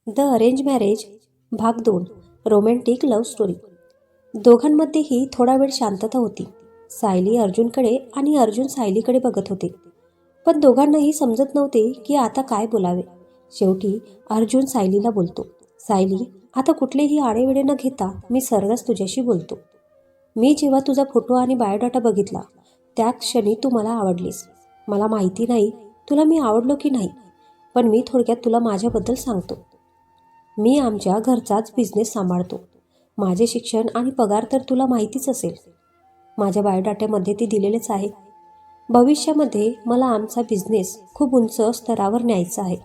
The arrange marriage भाग 2 romantic love story. दोघांमध्येही थोडा वेळ शांतता होती. सायली अर्जुनकडे आणि अर्जुन सायलीकडे बघत होते, पण दोघांनाही समजत नव्हते की आता काय बोलावे. शेवटी अर्जुन सायलीला बोलतो, सायली, आता कुठलेही आडेवेडे न घेता मी सर्वच तुझ्याशी बोलतो. मी जेव्हा तुझा फोटो आणि बायोडाटा बघितला त्या क्षणी तू मला आवडलीस. मला माहिती नाही तुला मी आवडलो की नाही, पण मी थोडक्यात तुला माझ्याबद्दल सांगतो. मी आमच्या घरचाच बिझनेस सांभाळतो. माझे शिक्षण आणि पगार तर तुला माहितीच असेल. माझ्या बायोडाट्यामध्ये ते दिलेलेच आहे. भविष्यामध्ये मला आमचा बिझनेस खूप उंच स्तरावर न्यायचा आहे.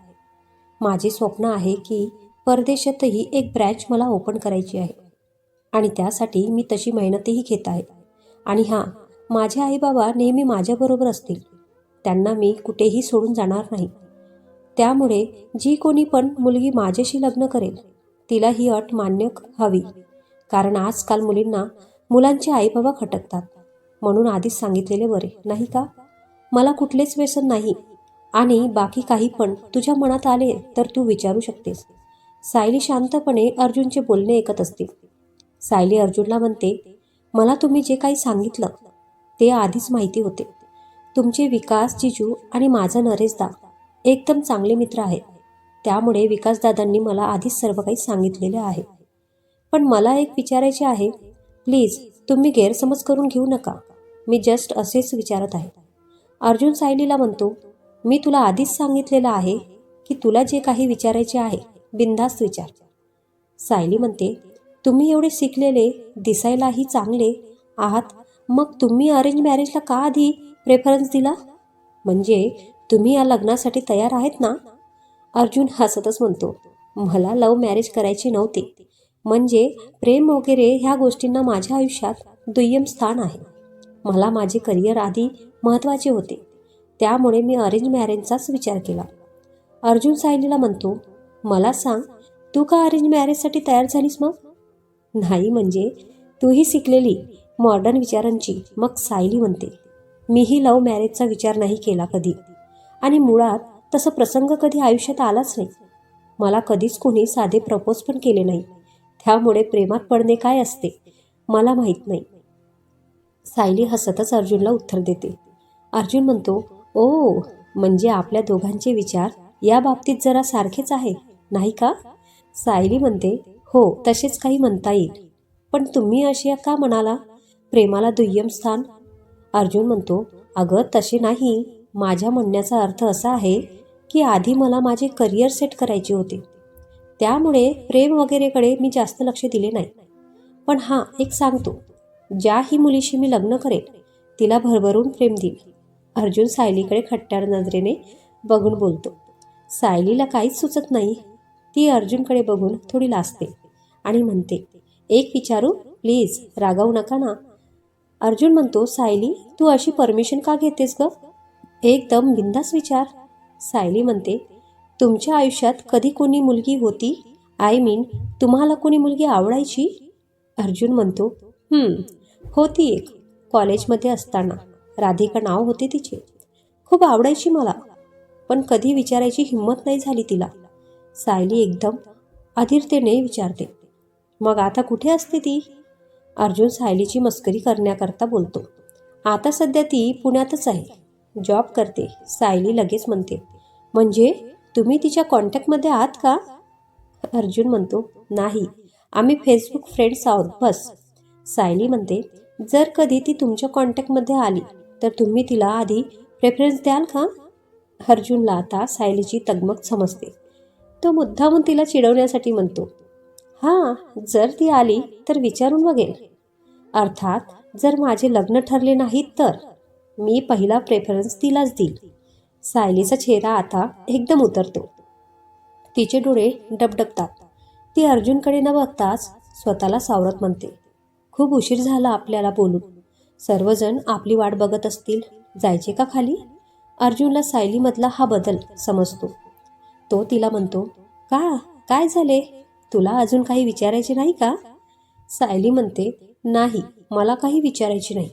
माझे स्वप्न आहे की परदेशातही एक ब्रँच मला ओपन करायची आहे आणि त्यासाठी मी तशी मेहनतही घेत आहे. आणि हां, माझे आईबाबा नेहमी माझ्याबरोबर असतील. त्यांना मी कुठेही सोडून जाणार नाही. त्यामुळे जी कोणी पण मुलगी माझ्याशी लग्न करेल तिला ही अट मान्य हवी, कारण आजकाल मुलींना मुलांचे आईबाबा खटकतात. म्हणून आधीच सांगितलेले बरे, नाही का? मला कुठलेच व्यसन नाही आणि बाकी काही पण तुझ्या मनात आले तर तू विचारू शकतेस. सायली शांतपणे अर्जुनचे बोलणे ऐकत असते. सायली अर्जुनला म्हणते, मला तुम्ही जे काही सांगितलं ते आधीच माहिती होते. तुमचे विकास जिजू आणि माझा नरेशदा एकदम चांगले मित्र आहेत. त्यामुळे विकासदादांनी मला आधीच सर्व काही सांगितलेले आहे. पण मला एक विचारायचे आहे, प्लीज तुम्ही गैरसमज करून घेऊ नका. मी जस्ट असेच विचारत आहे. अर्जुन सायलीला म्हणतो, मी तुला आधीच सांगितलेलं आहे की तुला जे काही विचारायचे आहे बिनधास्त विचार. सायली म्हणते, तुम्ही एवढे शिकलेले, दिसायलाही चांगले आहात, मग तुम्ही अरेंज मॅरेजला का आधी प्रेफरन्स दिला? म्हणजे तुम्ही या लग्नासाठी तयार आहेत ना? अर्जुन हसतच म्हणतो, मला लव्ह मॅरेज करायचे नव्हते. म्हणजे प्रेम वगैरे ह्या गोष्टींना माझ्या आयुष्यात दुय्यम स्थान आहे. मला माझे करिअर आधी महत्त्वाचे होते. त्यामुळे मी अरेंज मॅरेजचाच विचार केला. अर्जुन सायलीला म्हणतो, मला सांग, तू का अरेंज मॅरेजसाठी तयार झालीस मग? नाही म्हणजे तूही शिकलेली, मॉडर्न विचारांची. मग सायली म्हणते, मीही लव्ह मॅरेजचा विचार नाही केला कधी, आणि मुळात तसं प्रसंग कधी आयुष्यात आलाच नाही. मला कधीच कोणी साधे प्रपोज पण केले नाही. त्यामुळे प्रेमात पडणे काय असते मला माहीत नाही. सायली हसतच अर्जुनला उत्तर देते. अर्जुन म्हणतो, ओ, म्हणजे आपल्या दोघांचे विचार या बाबतीत जरा सारखेच आहे, नाही का? सायली म्हणते, हो, तसेच काही म्हणता येईल. पण तुम्ही असे का म्हणाला, प्रेमाला दुय्यम स्थान? अर्जुन म्हणतो, अगं तसे नाही. माझ्या म्हणण्याचा अर्थ असा आहे की आधी मला माझे करिअर सेट करायचे होते. त्यामुळे प्रेम वगैरेकडे मी जास्त लक्ष दिले नाही. पण हां, एक सांगतो, ज्याही मुलीशी मी लग्न करेल तिला भरभरून प्रेम देईल. अर्जुन सायलीकडे खट्ट्याळ नजरेने बघून बोलतो. सायलीला काहीच सुचत नाही. ती अर्जुनकडे बघून थोडी लाजते आणि म्हणते, एक विचारू, प्लीज रागावू नका ना. अर्जुन म्हणतो, सायली, तू अशी परमिशन का घेतेस ग? एकदम बिंदास विचार. सायली म्हणते, तुमच्या आयुष्यात कधी कोणी मुलगी होती? तुम्हाला कोणी मुलगी आवडायची? अर्जुन म्हणतो, होती एक. कॉलेजमध्ये असताना राधिका नाव होते तिचे. खूप आवडायची मला, पण कधी विचारायची हिंमत नाही झाली तिला. सायली एकदम अधीरतेने विचारते, मग आता कुठे असते ती? अर्जुन सायलीची मस्करी करण्याकरता बोलतो, आता सध्या ती पुण्यातच आहे, जॉब करते. सायली लगेच म्हणते, म्हणजे तुम्ही तिच्या कॉन्टॅक्टमध्ये आहात का? अर्जुन म्हणतो, नाही, आम्ही फेसबुक फ्रेंड्स आहोत बस. सायली म्हणते, जर कधी ती तुमच्या कॉन्टॅक्टमध्ये आली तर तुम्ही तिला आधी प्रेफरन्स द्याल का? अर्जुनला आता सायलीची तगमग समजते. तो मुद्दामून तिला चिडवण्यासाठी म्हणतो, हां, जर ती आली तर विचारून बघेल. अर्थात जर माझे लग्न ठरले नाही तर मी पहिला प्रेफरन्स तिलाच देईल. सायलीचा चेहरा आता एकदम उतरतो. तिचे डोळे डबडबतात. ती अर्जुनकडे न बघताच स्वतःला सावरत म्हणते, खूप उशीर झाला आपल्याला बोलून. सर्वजण आपली वाट बघत असतील, जायचे का खाली? अर्जुनला सायलीमधला हा बदल समजतो. तो तिला म्हणतो, का, काय झाले? तुला अजून काही विचारायचे नाही का? सायली म्हणते, नाही, मला काही विचारायचे नाही.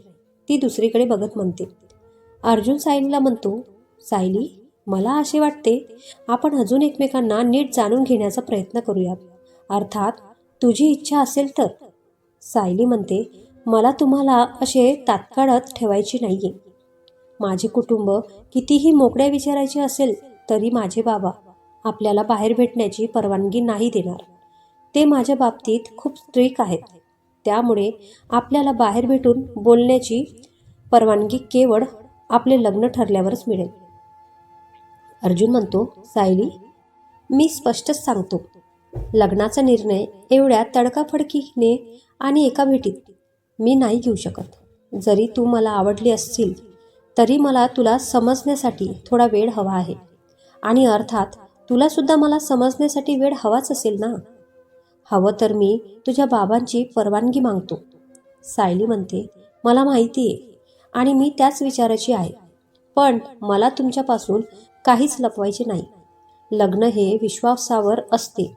ती दुसरीकडे बघत म्हणते. अर्जुन सायलीला म्हणतो, सायली, मला असे वाटते आपण अजून एकमेकांना नीट जाणून घेण्याचा प्रयत्न करूयात. अर्थात तुझी इच्छा असेल तर. सायली म्हणते, मला तुम्हाला असे तात्काळच ठेवायची नाहीये. माझे कुटुंब कितीही मोकळ्या विचारायचे असेल तरी माझे बाबा आपल्याला बाहेर भेटण्याची परवानगी नाही देणार. ते माझ्या बाबतीत खूप स्ट्रिक्ट आहेत. त्यामुळे आपल्याला बाहेर भेटून बोलण्याची परवानगी केवळ आपले लग्न ठरल्यावरच मिळेल. अर्जुन म्हणतो, सायली, मी स्पष्टच सांगतो, लग्नाचा निर्णय एवढ्या तडकाफडकीने आणि एका भेटीत मी नाही घेऊ शकत. जरी तू मला आवडली असशील तरी मला तुला समजण्यासाठी थोडा वेळ हवा आहे. आणि अर्थात तुला सुद्धा मला समजण्यासाठी वेळ हवाच असेल ना. हवं तर मी तुझ्या बाबांची परवानगी मागतो. सायली म्हणते, मला माहिती आहे आणि मी त्याच विचाराची आहे. पण मला तुमच्यापासून काहीच लपवायचे नाही. लग्न हे विश्वासावर असते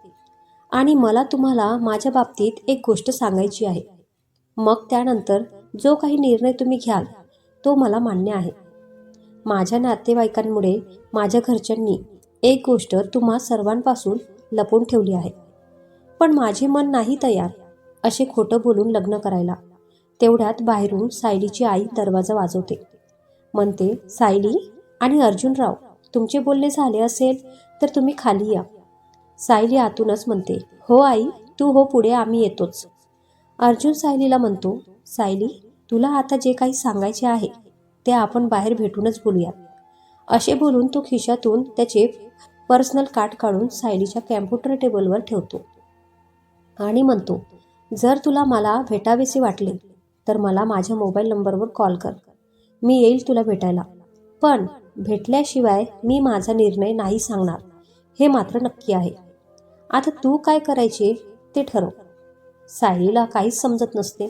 आणि मला तुम्हाला माझ्या बाबतीत एक गोष्ट सांगायची आहे. मग त्यानंतर जो काही निर्णय तुम्ही घ्याल तो मला मान्य आहे. माझ्या नातेवाईकांमुळे माझ्या घरच्यांनी एक गोष्ट तुम्हा सर्वांपासून लपवून ठेवली आहे. पण माझे मन नाही तयार असे खोटं बोलून लग्न करायला. तेवढ्यात बाहेरून सायलीची आई दरवाजा वाजवते. म्हणते, सायली आणि अर्जुनराव, तुमचे बोलणे झाले असेल तर तुम्ही खाली या. सायली आतूनच म्हणते, हो आई, तू हो पुढे, आम्ही येतोच. अर्जुन सायलीला म्हणतो, सायली, तुला आता जे काही सांगायचे आहे ते आपण बाहेर भेटूनच बोलूयात. असे बोलून तो खिशातून त्याचे पर्सनल कार्ड काढून सायलीच्या कॅम्प्युटर टेबलवर ठेवतो आणि म्हणतो, जर तुला मला भेटावेसे वाटले तर मला माझ्या मोबाईल नंबरवर कॉल कर. मी येईल तुला भेटायला. पण भेटल्याशिवाय मी माझा निर्णय नाही सांगणार, हे मात्र नक्की आहे. आता तू काय करायचे ते ठरव. सायलीला काहीच समजत नसते.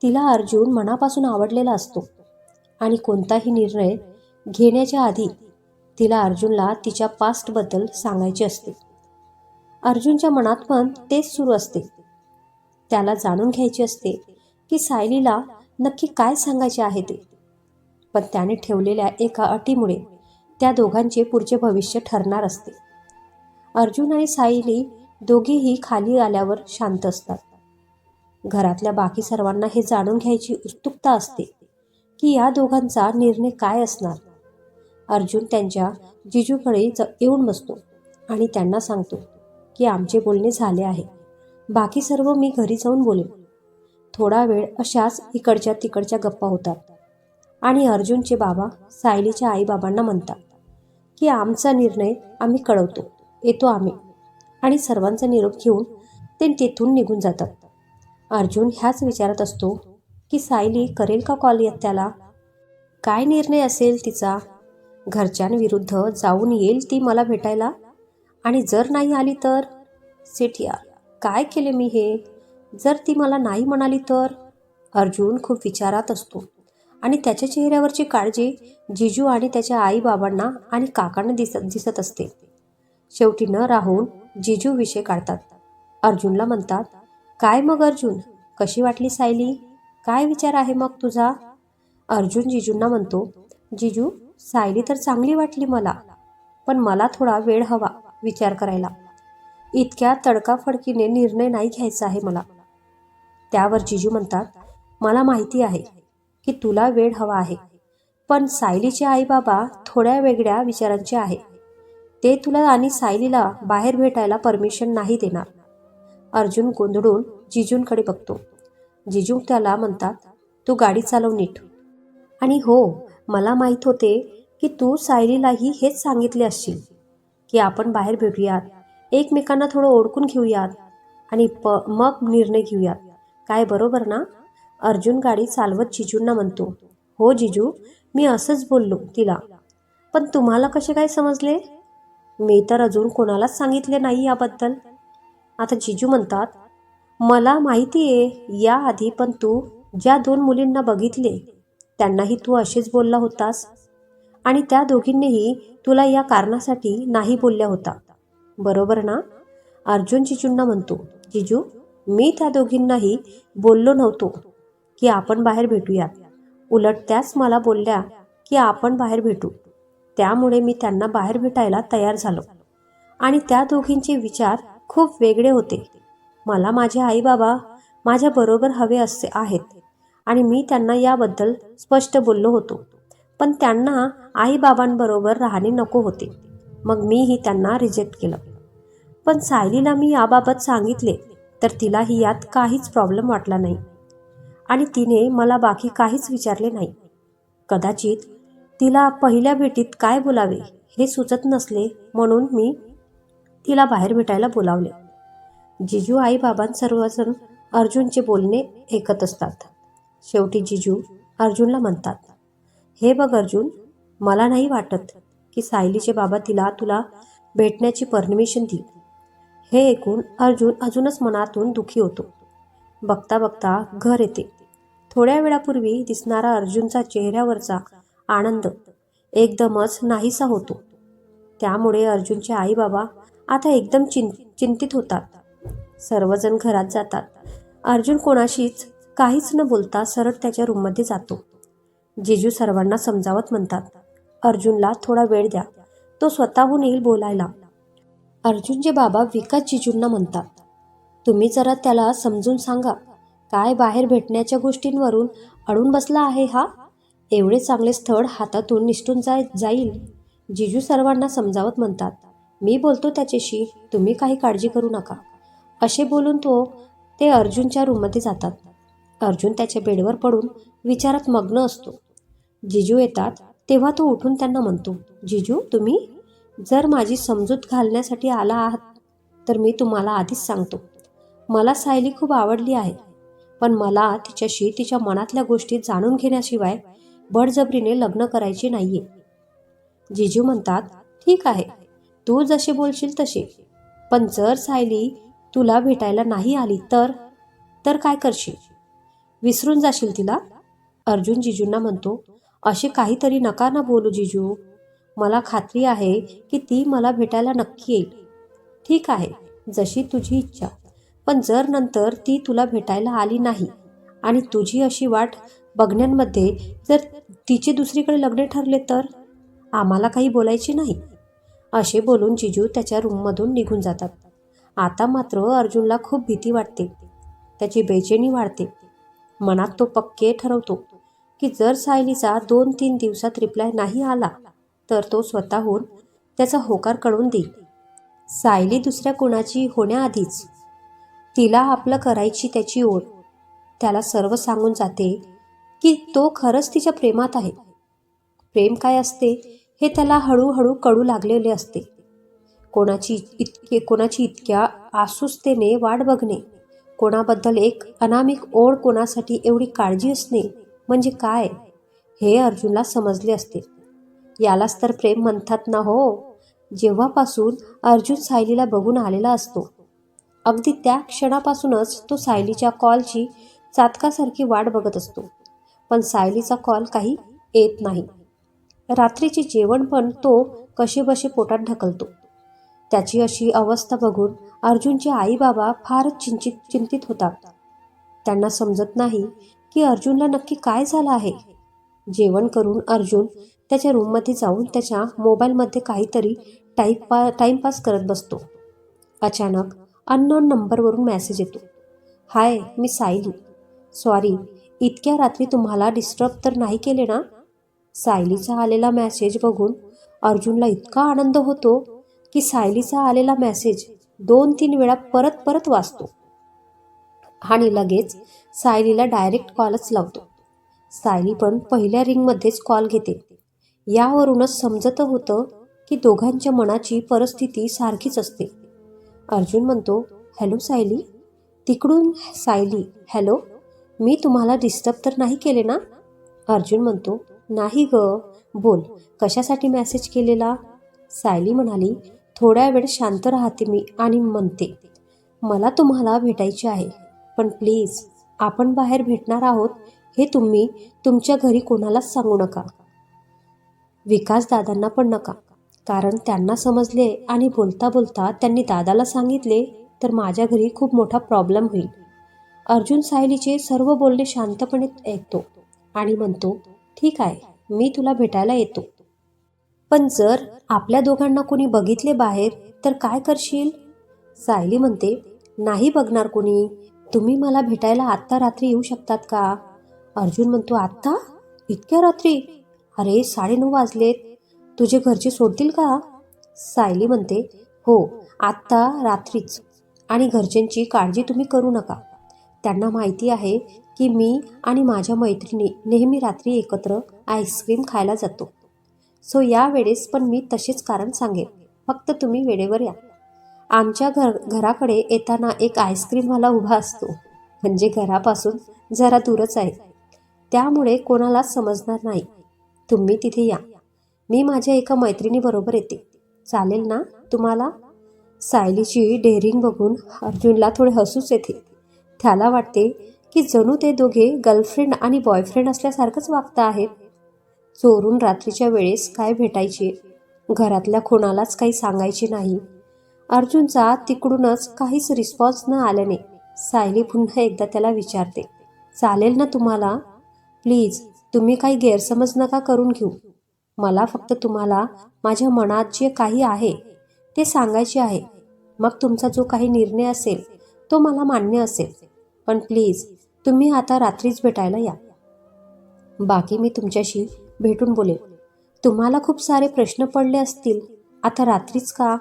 तिला अर्जुन मनापासून आवडलेला असतो आणि कोणताही निर्णय घेण्याच्या आधी तिला अर्जुनला तिच्या पास्टबद्दल सांगायचे असते. अर्जुनच्या मनात पण तेच सुरू असते. त्याला जाणून घ्यायचे असते की सायलीला नक्की काय सांगायचे आहे ते. पण त्याने ठेवलेल्या एका अटीमुळे त्या दोघांचे पुढचे भविष्य ठरणार असते. अर्जुन आणि सायली दोघेही खाली आल्यावर शांत असतात. घरातल्या बाकी सर्वांना हे जाणून घ्यायची उत्सुकता असते की या दोघांचा निर्णय काय असणार. अर्जुन त्यांच्या जिजूकडे येऊन बसतो आणि त्यांना सांगतो की आमचे बोलणे झाले आहे. बाकी सर्व मी घरी जाऊन बोलेन. थोडा वेळ अशाच इकडच्या तिकडच्या गप्पा होतात आणि अर्जुनचे बाबा सायलीच्या आईबाबांना म्हणतात की आमचा निर्णय आम्ही कळवतो, येतो आम्ही. आणि सर्वांचा निरोप घेऊन ते तेथून निघून जातात. अर्जुन ह्याच विचारत असतो की सायली करेल का कॉल त्याला. काय निर्णय असेल तिचा. घरच्यांविरुद्ध जाऊन येईल ती मला भेटायला. आणि जर नाही आली तर. सेट यार, काय केले मी हे. जर ती मला नाही म्हणाली तर. अर्जुन खूप विचारात असतो आणि त्याच्या चेहऱ्यावरची काळजी जिजू आणि त्याच्या आईबाबांना आणि काकांना दिसत असते. शेवटी न राहून जिजू विषय काढतात. अर्जुनला म्हणतात, काय मग अर्जुन, कशी वाटली सायली. काय विचार आहे मग तुझा. अर्जुन जिजूंना म्हणतो, जिजू, सायली तर चांगली वाटली मला, पण मला थोडा वेळ हवा विचार करायला. इतक्या तडकाफडकीने निर्णय नाही घ्यायचा आहे मला. त्यावर जिजू म्हणतात, मला माहिती आहे की तुला वेळ हवा आहे, पण सायलीचे आईबाबा थोड्या वेगळ्या विचारांचे आहे. ते तुला आणि सायलीला बाहेर भेटायला परमिशन नाही देणार. अर्जुन गोंधळून जिजूंकडे बघतो. जिजू त्याला म्हणतात, तू गाडी चालव नीट. आणि हो, मला माहीत होते की तू सायलीलाही हेच सांगितले असशील की आपण बाहेर भेटूयात, एकमेकांना थोडं ओळखून घेऊयात आणि मग निर्णय घेऊयात. काय बरोबर ना. अर्जुन गाडी चालवत जिजूंना म्हणतो, हो जिजू, मी असंच बोललो तिला. पण तुम्हाला कसे काय समजले. मी तर अजून कोणालाच सांगितले नाही याबद्दल. आता जिजू म्हणतात, मला माहिती आहे याआधी, पण तू ज्या 2 मुलींना बघितले त्यांनाही तू असेच बोलला होतास आणि त्या दोघींनीही तुला या कारणासाठी नाही बोलल्या होता, बरोबर ना. अर्जुन जिजूंना म्हणतो, जिजू, मी त्या दोघींनाही बोललो नव्हतो की आपण बाहेर भेटूयात. उलट त्याच मला बोलल्या की आपण बाहेर भेटू. त्यामुळे मी त्यांना बाहेर भेटायला तयार झालो. आणि त्या दोघींचे विचार खूप वेगळे होते. मला माझे आई बाबा माझ्याबरोबर हवे असे आहेत आणि मी त्यांना याबद्दल स्पष्ट बोललो होतो. पण त्यांना आई बाबांबरोबर राहणे नको होते. मग मीही त्यांना रिजेक्ट केलं. पण सायलीला मी याबाबत सांगितले तर तिलाही यात काहीच प्रॉब्लेम वाटला नाही आणि तिने मला बाकी काहीच विचारले नाही. कदाचित तिला पहिल्या भेटीत काय बोलावे हे सुचत नसले म्हणून मी तिला बाहेर भेटायला बोलावले. जिजू आई बाबां सर्वजण अर्जुनचे बोलणे ऐकत असतात. शेवटी जिजू अर्जुनला म्हणतात, हे बघ अर्जुन, मला नाही वाटत की सायलीचे बाबा तुला भेटण्याची परमिशन देईल. हे ऐकून अर्जुन अजूनच मनातून दुखी होतो. बघता बघता घर येते. थोड्या वेळापूर्वी दिसणारा अर्जुनचा चेहऱ्यावरचा आनंद एकदमच नाहीसा होतो. त्यामुळे अर्जुनचे आई बाबा आता एकदम चिंतित होतात. सर्वजण घरात जातात. अर्जुन कोणाशीच काहीच न बोलता सरळ त्याच्या रूममध्ये जातो. जिजू सर्वांना समजावत म्हणतात, अर्जुनला थोडा वेळ द्या, तो स्वतःहून येईल बोलायला. अर्जुनचे बाबा विकास जिजूंना म्हणतात, तुम्ही जरा त्याला समजून सांगा. काय बाहेर भेटण्याच्या गोष्टींवरून अडून बसला आहे हा? एवढे चांगले स्थळ हातातून निसटून जाईल. जिजू सर्वांना समजावत म्हणतात, मी बोलतो त्याच्याशी, तुम्ही काही काळजी करू नका. असे बोलून ते अर्जुनच्या रूममध्ये जातात. अर्जुन त्याच्या बेडवर पडून विचारात मग्न असतो. जिजू येतात तेव्हा तो उठून त्यांना म्हणतो, जिजू तुम्ही जर माझी समजूत घालण्यासाठी आला आहात तर मी तुम्हाला आधीच सांगतो, मला सायली खूप आवडली आहे. पण मला तिच्याशी तिच्या मनातल्या गोष्टी जाणून घेण्याशिवाय बळजबरीने लग्न करायचे नाहीये. जिजू म्हणतात, ठीक आहे, तू जसे बोलशील तसे. पण जर सायली तुला भेटायला नाही आली तर काय करशील? विसरून जाशील तिला? अर्जुन जिजूंना म्हणतो, असे काहीतरी नका ना बोलू जिजू. मला खात्री आहे की ती मला भेटायला नक्की येईल. ठीक आहे, जशी तुझी इच्छा. पण जर नंतर ती तुला भेटायला आली नाही आणि तुझी अशी वाट बघण्यामध्ये जर तिचे दुसरीकडे लग्न ठरले तर आम्हाला काही बोलायचे नाही. असे बोलून जिजू त्याच्या रूममधून निघून जातात. आता मात्र अर्जुनला खूप भीती वाटते. त्याची बेचैनी वाढते. मनात तो पक्के ठरवतो की जर सायलीचा 2-3 दिवसात रिप्लाय नाही आला तर तो स्वतःहून त्याचा होकार कळवून देईल. सायली दुसऱ्या कोणाची होण्याआधीच तिला आपलं करायची त्याची ओढ त्याला सर्व सांगून जाते की तो खरंच तिच्या प्रेमात आहे. प्रेम काय असते हे त्याला हळूहळू कळू लागलेले असते. कोणाची इतक्या आसुसतेने वाट बघणे, कोणाबद्दल एक अनामिक ओढ, कोणासाठी एवढी काळजी असणे म्हणजे काय हे अर्जुनला समजले असते. यालाच तर प्रेम म्हणतात ना हो. जेव्हापासून अर्जुन सायलीला बघून आलेला असतो अगदी त्या क्षणापासूनच तो सायलीच्या कॉलची चातकासारखी वाट बघत असतो. पण सायलीचा कॉल काही येत नाही. रात्रीचे जेवण पण तो कसेबसे पोटात ढकलतो. त्याची अशी अवस्था बघून अर्जुनचे आई बाबा फारच चिंतित होतात. त्यांना समजत नाही की अर्जुनला नक्की काय झालं आहे. जेवण करून अर्जुन त्याच्या रूममध्ये जाऊन त्याच्या मोबाईलमध्ये काहीतरी टाईमपास करत बसतो. अचानक अननोन नंबरवरून मेसेज येतो. हाय, मी सायली. सॉरी, इतक्या रात्री तुम्हाला डिस्टर्ब तर नाही केले ना? सायलीचा आलेला मेसेज बघून अर्जुनला इतका आनंद होतो की सायलीचा आलेला मेसेज 2-3 वेळा परत वाचतो आणि लगेच सायलीला डायरेक्ट कॉलच लावतो. सायली पण पहिल्या रिंगमध्येच कॉल घेते. यावरूनच समजत होतं की दोघांच्या मनाची परिस्थिती सारखीच असते. अर्जुन म्हणतो, हॅलो सायली. तिकडून सायली, हॅलो, मी तुम्हाला डिस्टर्ब तर नाही केले ना? अर्जुन म्हणतो, नाही ग, बोल, कशासाठी मेसेज केलेला? सायली म्हणाली, थोड्या वेळ शांत राहते मी आणि म्हणते, मला तुम्हाला भेटायचे आहे, पण प्लीज आपण बाहेर भेटणार आहोत हे तुम्ही तुमच्या घरी कोणालाच सांगू नका. विकास दादांना पण नका, कारण त्यांना समजले आणि बोलता बोलता त्यांनी दादाला सांगितले तर माझ्या घरी खूप मोठा प्रॉब्लेम होईल. अर्जुन सायलीचे सर्व बोलणे शांतपणे ऐकतो आणि म्हणतो, ठीक आहे, मी तुला भेटायला येतो. पण जर आपल्या दोघांना कोणी बघितले बाहेर तर काय करशील? सायली म्हणते, नाही बघणार कोणी. तुम्ही मला भेटायला आत्ता रात्री येऊ शकतात का? अर्जुन म्हणतो, आत्ता? इतक्या रात्री? अरे 9:30 वाजलेत. तुझे घरचे सोडतील का? सायली म्हणते, हो, आत्ता रात्रीच. आणि घरच्यांची काळजी तुम्ही करू नका. त्यांना माहिती आहे की मी आणि माझ्या मैत्रिणी नेहमी रात्री एकत्र आईस्क्रीम खायला जातो. सो यावेळेस पण मी तसेच कारण सांगेन. फक्त तुम्ही वेळेवर या. आमच्या घराकडे येताना एक आईस्क्रीमवाला उभा असतो. म्हणजे घरापासून जरा दूरच आहे. त्यामुळे कोणालाच समजणार नाही. तुम्ही तिथे या. मी माझ्या एका मैत्रिणीबरोबर येते. चालेल ना तुम्हाला? सायलीची डेअरिंग बघून अर्जुनला थोडे हसूच येते. त्याला वाटते की जणू ते दोघे गर्लफ्रेंड आणि बॉयफ्रेंड असल्यासारखंच वागता आहेत. चोरून रात्रीच्या वेळेस काय भेटायचे? घरातल्या कोणालाच काही सांगायचे नाही. अर्जुनचा तिकडूनच काहीच रिस्पॉन्स न आल्याने सायली पुन्हा एकदा त्याला विचारते, चालेल ना तुम्हाला? प्लीज तुम्ही काही गैरसमज नका करून घेऊ. मला फक्त तुम्हाला माझ्या मनात जे काही आहे ते सांगायचे आहे. मग तुमचा जो काही निर्णय असेल तो मला मान्य असेल. पण प्लीज तुम्ही आता रात्रीच भेटायला या. बाकी मी तुमच्याशी भेटून बोलेन. तुम्हाला खूप सारे प्रश्न पडले असतील. आता रात्रीच का?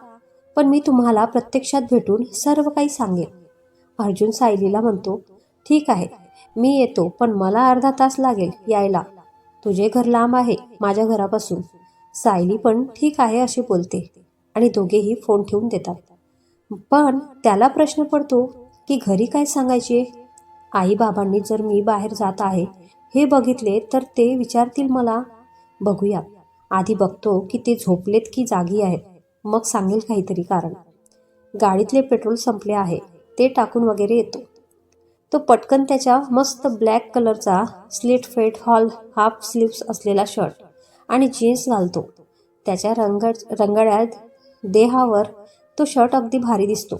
पण मी तुम्हाला प्रत्यक्षात भेटून सर्व काही सांगेन. अर्जुन सायलीला म्हणतो, ठीक आहे, मी येतो, पण मला अर्धा तास लागेल यायला. तुझे घर लांब आहे माझ्या घरापासून. सायली पण ठीक आहे असे बोलते आणि दोघेही फोन ठेवून देतात. पण त्याला प्रश्न पडतो की घरी काय सांगायचे? आई बाबांनी जर मी बाहेर जात आहे हे बघितले तर ते विचारतील मला. बघूया, आधी बघतो की ते झोपलेत की जागी आहेत, मग सांगेल काहीतरी कारण. गाडीतले पेट्रोल संपले आहे ते टाकून वगैरे येतो. तो पटकन त्याच्या मस्त ब्लॅक कलरचा स्लिट फेट हॉल हाफ स्लीव्स असलेला शर्ट आणि जीन्स घालतो. त्याच्या रंगड्या देहावर तो शर्ट अगदी भारी दिसतो.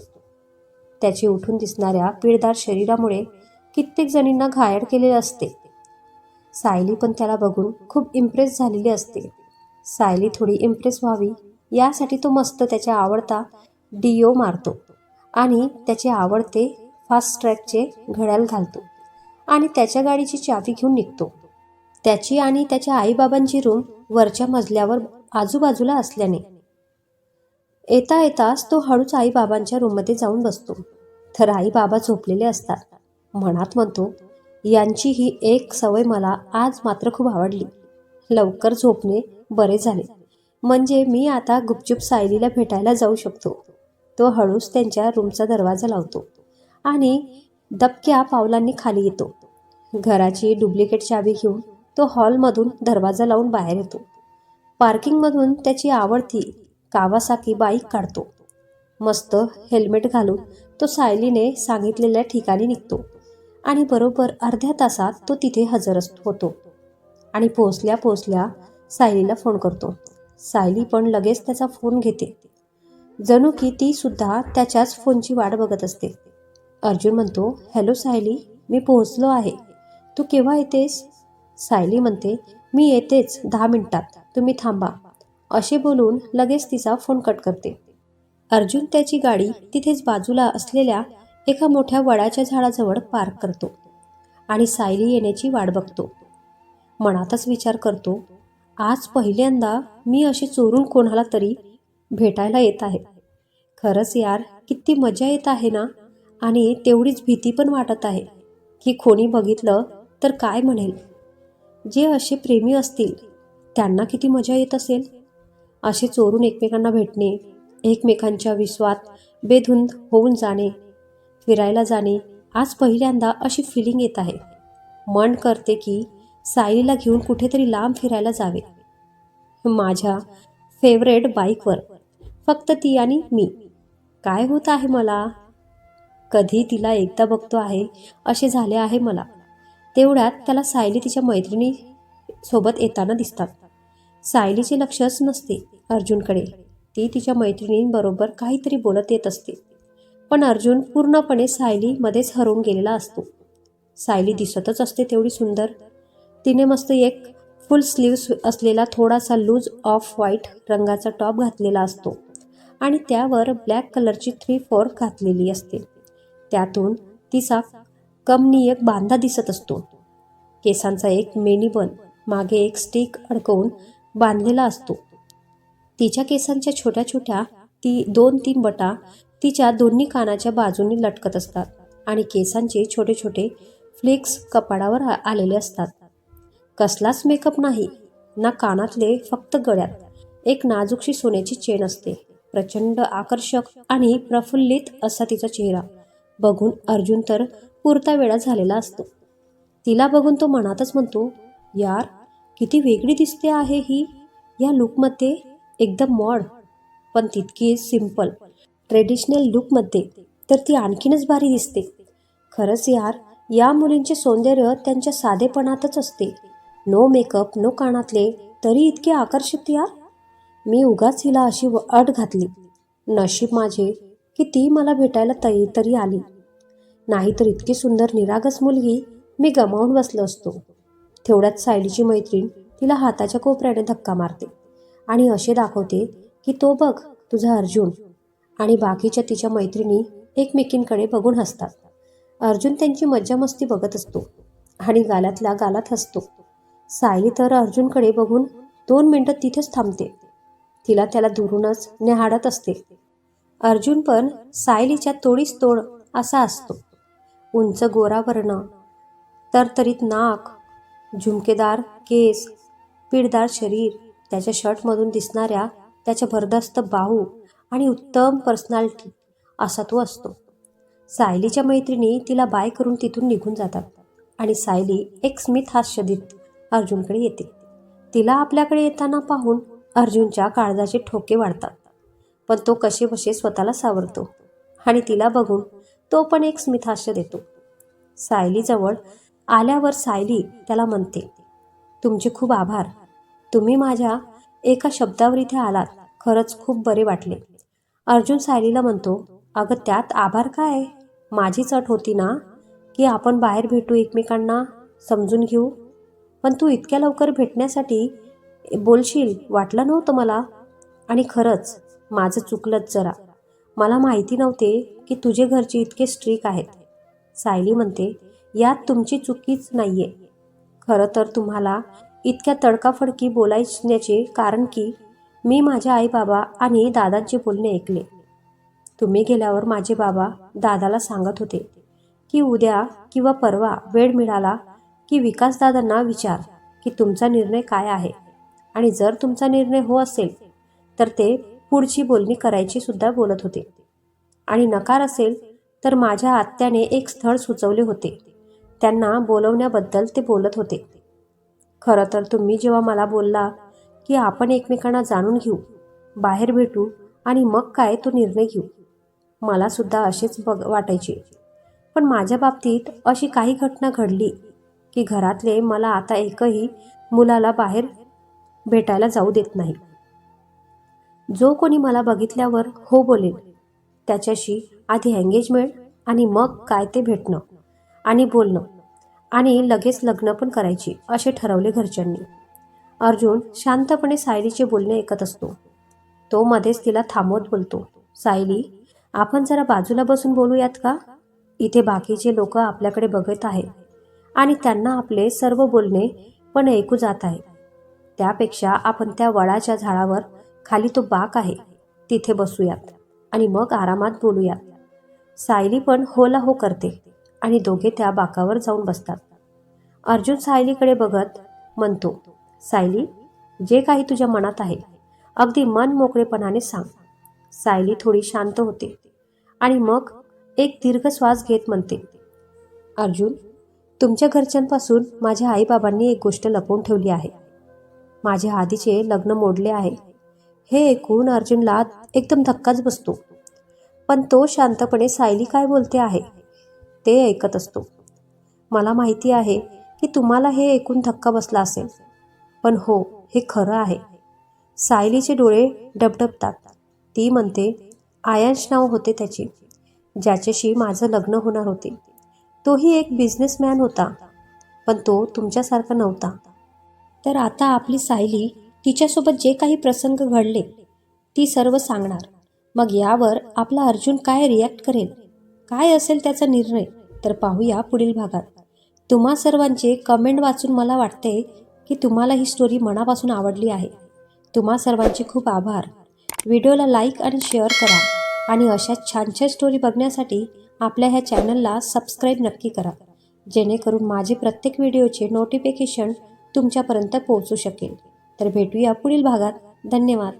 त्याची उठून दिसणाऱ्या पिळदार शरीरामुळे कित्येक जणींना घायल केलेले असते. सायली पण त्याला बघून खूप इम्प्रेस झालेली असते. सायली थोडी इम्प्रेस व्हावी यासाठी तो मस्त त्याच्या आवडता डिओ मारतो आणि त्याचे आवडते फास्ट ट्रॅकचे घड्याळ घालतो आणि त्याच्या गाडीची चावी घेऊन निघतो. त्याची आणि त्याच्या आईबाबांची रूम वरच्या मजल्यावर आजूबाजूला असल्याने येता येताच तो हळूच आईबाबांच्या रूममध्ये जाऊन बसतो. तर आई बाबा झोपलेले असतात. मनात म्हणतो, यांची ही एक सवय मला आज मात्र खूप आवडली. लवकर झोपणे बरे झाले, म्हणजे मी आता गुपचूप सायलीला भेटायला जाऊ शकतो. तो हळूच त्यांच्या रूमचा दरवाजा लावतो आणि दबक्या पावलांनी खाली येतो. घराची डुप्लिकेट चावी घेऊन तो हॉलमधून दरवाजा लावून बाहेर येतो. पार्किंगमधून त्याची आवडती कावासाकी बाईक काढतो. मस्त हेल्मेट घालून तो सायलीने सांगितलेल्या ठिकाणी निघतो आणि बरोबर अर्ध्या तासात तो तिथे हजर होतो आणि पोहोचल्या सायलीला फोन करतो. सायली पण लगेच त्याचा फोन घेते, जणू की ती सुद्धा त्याच्याच फोनची वाट बघत असते. अर्जुन म्हणतो, हॅलो सायली, मी पोहोचलो आहे. तू केव्हा येतेस? सायली म्हणते, मी येतेच 10 मिनिटात, तुम्ही थांबा. असे बोलून लगेच तिचा फोन कट करते. अर्जुन त्याची गाडी तिथेच बाजूला असलेल्या एका मोठ्या वडाच्या झाडाजवळ पार्क करतो आणि सायली येण्याची वाट बघतो. मनातच विचार करतो, आज पहिल्यांदा मी असे चोरून कोणाला तरी भेटायला येत आहे. खरंच यार, किती मजा येत आहे ना. आणि तेवढीच भीती पण वाटत आहे की कोणी बघितलं तर काय म्हणेल. जे असे प्रेमी असतील त्यांना किती मजा येत असेल. असे चोरून एकमेकांना भेटणे, एकमेकांच्या विश्वात बेधुंद होऊन जाणे, फिरायला जाणे. आज पहिल्यांदा अशी फिलिंग येत आहे. मन करते की सायलीला घेऊन कुठेतरी लांब फिरायला जावे, माझ्या फेवरेट बाईकवर, फक्त ती आणि मी. काय होत आहे मला? कधी तिला एकदा बघतो आहे असे झाले आहे मला. तेवढ्यात त्याला सायली तिच्या मैत्रिणी सोबत येताना दिसतात. सायलीचे लक्षच नसते अर्जुनकडे. ती तिच्या मैत्रिणींबरोबर काहीतरी बोलत येत असते, पण अर्जुन पूर्णपणे सायलीमध्येच हरवून गेलेला असतो. सायली दिसतच असते तेवढी सुंदर. तिने मस्त एक फुल स्लीव्स असलेला थोडासा लूज ऑफ व्हाईट रंगाचा टॉप घातलेला असतो आणि त्यावर ब्लॅक कलरची 3/4 घातलेली असते. त्यातून तिचा कमनीयक बांधा दिसत असतो. केसांचा एक मेनी बन मागे एक स्टिक अडकवून बांधलेला असतो. तिच्या केसांच्या छोट्या छोट्या 2-3 बटा तिच्या दोन्ही कानाच्या बाजूंनी लटकत असतात आणि केसांचे छोटे छोटे फ्लेक्स कपाळावर आलेले असतात. कसलाच मेकअप नाही ना कानातले, फक्त गळ्यात एक नाजूकशी सोन्याची चेन असते. प्रचंड आकर्षक आणि प्रफुल्लित असा तिचा चेहरा बघून अर्जुन तर पुरता वेळा झालेला असतो. तिला बघून तो मनातच म्हणतो, यार किती वेगळी दिसते आहे ही या लुकमध्ये. एकदम मॉड पण तितकी सिंपल ट्रेडिशनल लुकमध्ये तर ती आणखीनच भारी दिसते. खरंच यार, या मुलींचे सौंदर्य त्यांच्या साधेपणातच असते. नो मेकअप, नो कानातले, तरी इतके आकर्षित यार. मी उगाच हिला अशी अट घातली. नशीब माझे की ती मला भेटायला तरी आली. नाहीतर इतकी सुंदर निरागस मुलगी मी गमावून बसलो असतो. तेवढ्यात सायलीची मैत्रीण तिला हाताच्या कोपऱ्याने धक्का मारते आणि असे दाखवते की तो बघ तुझा अर्जुन. आणि बाकीच्या तिच्या मैत्रिणी एकमेकींकडे बघून हसतात. अर्जुन त्यांची मज्जा मस्ती बघत असतो आणि गालातल्या गालात हसतो. सायली तर अर्जुनकडे बघून 2 मिनिटं तिथेच थांबते. तिला त्याला दुरूनच न्याहाळत असते. अर्जुन पण सायलीच्या तोडीस तोड असा असतो. उंच गोरा वर्ण, तरतरीत नाक, झुमकेदार केस, पीठदार शरीर, त्याच्या शर्टमधून दिसणाऱ्या त्याच्या भरदस्त बाहू आणि उत्तम पर्सनॅलिटी असा तो असतो. सायलीच्या मैत्रिणी तिला बाय करून तिथून निघून जातात आणि सायली एक स्मित हास्य देत अर्जुनकडे येते. तिला आपल्याकडे येताना पाहून अर्जुनच्या काळजाचे ठोके वाढतात. पण तो कसेबसे स्वतःला सावरतो आणि तिला बघून तो पण एक स्मित हास्य देतो. सायलीजवळ आल्यावर सायली त्याला म्हणते, तुमचे खूप आभार. तुम्ही माझ्या एका शब्दावर इथे आलात. खरंच खूप बरे वाटले. अर्जुन सायलीला म्हणतो, अगं त्यात आभार काय? माझीच अट होती ना की आपण बाहेर भेटू, एकमेकांना समजून घेऊ. पण तू इतक्या लवकर भेटण्यासाठी बोलशील वाटलं नव्हतं मला. आणि खरंच माझं चुकलंच जरा. मला माहिती नव्हते की तुझे घरचे इतके स्ट्रिक्ट आहेत. सायली म्हणते, यात तुमची चुकीच नाही आहे. खरं तर तुम्हाला इतक्या तडकाफडकी बोलायण्याचे कारण की मी माझ्या आई बाबा आणि दादांचे बोलणे ऐकले. तुम्ही गेल्यावर माझे बाबा दादाला सांगत होते की उद्या किंवा परवा वेळ मिळाला की विकासदादांना विचार की तुमचा निर्णय काय आहे. आणि जर तुमचा निर्णय हो असेल तर ते पुढची बोलणी करायची सुद्धा बोलत होते. आणि नकार असेल तर माझ्या आत्याने एक स्थळ सुचवले होते. त्यांना बोलवण्याबद्दल ते बोलत होते. खरं तर तुम्ही जेव्हा मला बोलला की आपण एकमेकांना जाणून घेऊ, बाहेर भेटू आणि मग काय तो निर्णय घेऊ, मला सुद्धा असेच वाटायचे. पण माझ्या बाबतीत अशी काही घटना घडली की घरातले मला आता एकही मुलाला बाहेर भेटायला जाऊ देत नाही. जो कोणी मला बघितल्यावर हो बोलेल त्याच्याशी आधी एंगेजमेंट आणि मग काय ते भेटणं आणि बोलणं आणि लगेच लग्न पण करायची असे ठरवले घरच्यांनी. अर्जुन शांतपणे सायलीचे बोलणे ऐकत असतो. तो मध्येच तिला थांबवत बोलतो, सायली आपण जरा बाजूला बसून बोलूयात का? इथे बाकीचे लोक आपल्याकडे बघत आहेत आणि त्यांना आपले सर्व बोलणे पण ऐकू जात आहे. त्यापेक्षा आपण त्या वडाच्या झाडावर खाली तो बाक आहे तिथे बसूयात आणि मग आरामात बोलूयात. सायली पण होला हो करते आणि दोघे त्या बाकावर जाऊन बसतात. अर्जुन सायलीकडे बघत म्हणतो, सायली जे काही तुझ्या मनात आहे अगदी मन मोकळेपणाने सांग. सायली थोडी शांत होते आणि मग एक दीर्घ श्वास घेत म्हणते, अर्जुन तुमच्या घरच्यांपासून माझ्या आईबाबांनी एक गोष्ट लपवून ठेवली आहे. माझे आधीचे लग्न मोडले आहे. हे ऐकून अर्जुनला एकदम धक्काच बसतो. पण तो शांतपणे सायली काय बोलते आहे ते ऐकत असतो. मला माहिती आहे की तुम्हाला हे ऐकून धक्का बसला असेल, पण हो हे खरं आहे. सायलीचे डोळे डबडबतात. ती म्हणते, आयांश नाव होते त्याचे, ज्याच्याशी माझं लग्न होणार होते. तोही एक बिझनेसमॅन होता, पण तो तुमच्यासारखा नव्हता. तर आता आपली सायली तिच्यासोबत जे काही प्रसंग घडले ती सर्व सांगणार. मग यावर आपला अर्जुन काय रिॲक्ट करेल, काय असेल त्याचा निर्णय, तर पाहूया पुढील भागात. तुम्हा सर्वांचे कमेंट वाचून मला वाटते की तुम्हाला ही स्टोरी मनापासून आवडली आहे. तुम्हा सर्वांचे खूप आभार. व्हिडिओला लाईक आणि शेअर करा आणि अशा छान छान स्टोरी बघण्यासाठी आपल्या ह्या चॅनलला सबस्क्राईब नक्की करा, जेणेकरून माझे प्रत्येक व्हिडिओचे नोटिफिकेशन तुमच्यापर्यंत पोहोचू शकेल. तर भेटूया पुढील भागात. धन्यवाद.